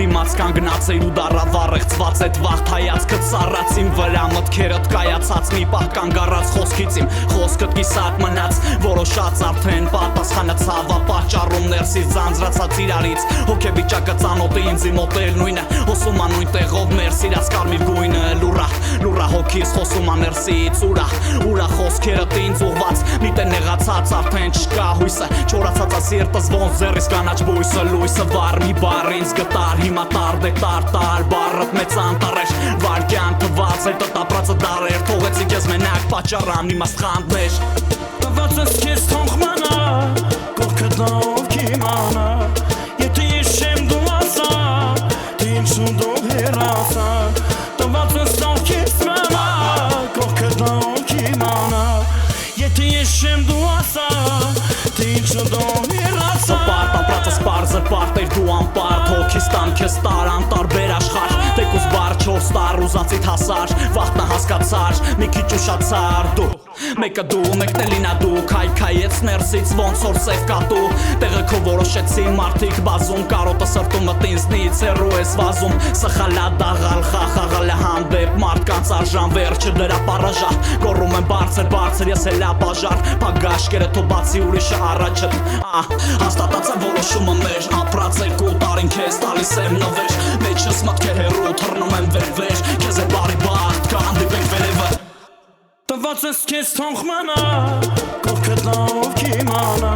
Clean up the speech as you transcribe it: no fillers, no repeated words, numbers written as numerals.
դիմաց կանգնած էի ու դարավառեղծված այդ վաղտ հայացքդ սառած իմ վրա մտքերդ կայացած մի պահ կանգ առած խոսքից իմ խոսքդ կիսատ մնաց որոշած արդեն պատասխանացավ ապաճառում ներսից ձանձրացած իրարից հոգեվիճակը ծանոթ է ինձ մոտել նույնը հոսում ա նույն տեղով մեր սիրած կարմիր գույնը լուրա հոգիս խոսում ա ներսից ուրա խոսքերդ ինձ ուղված մի տեղ նեղացած արդեն չկա հույսը չորացած ա սիրտս ոնց ձեռիս կանաչ բույսը լույսը վառ մի բառ ինձ գտար հիմա տարդ է տար բառդ մեծ անտառեր վարկյան թված այդ տապրածը դարեր թողեցի քեզ մենակ պատճառան իմաստ խանդներ տված ես քեզ թողմանա կողքդ ով կիմանա եթե իշեմ դու ասա թե ինչու դու հեռացա տված ես թող քեզ մամա կողքդ ով կիմանա եթե իշեմ դու ասա թե ինչու դու հեռացա Ապրածը սպարզը պարտեր դու անպարտ հոգիս տան քեզ տար անտարբեր աշխարհ Տեկուս բար 4 տար ուզածիդ հասար վախտնա հասկացար մի քիչ ուշացար դու Մեկը դու, մեկն էլ ինա դու Քայքայեց ներսից ոնց որ սև կատու Տեղը քո որոշեցի մարդիկ բազում Կարոտը սրտումըտ ինձնից հեռու ես վազում Սխալա դաղալ խաղալ է հանդեպ Մարդկանց արժան վերջը դրա պարաժա Գոռում եմ բարձր ես էլ ապաժար Փագաշկերը թո բացի ուրիշը առաջդ Հաստատած է որոշումը մեր Ապրած երկու տարին քեզ տալիս եմ նվեր Մեջս մտքեր հեռու թռնում եմ վեր Քեզ է բարի բախտ կհանդիպենք վերևը տված ես քեզ թողմանա կողքդ ով կիմանա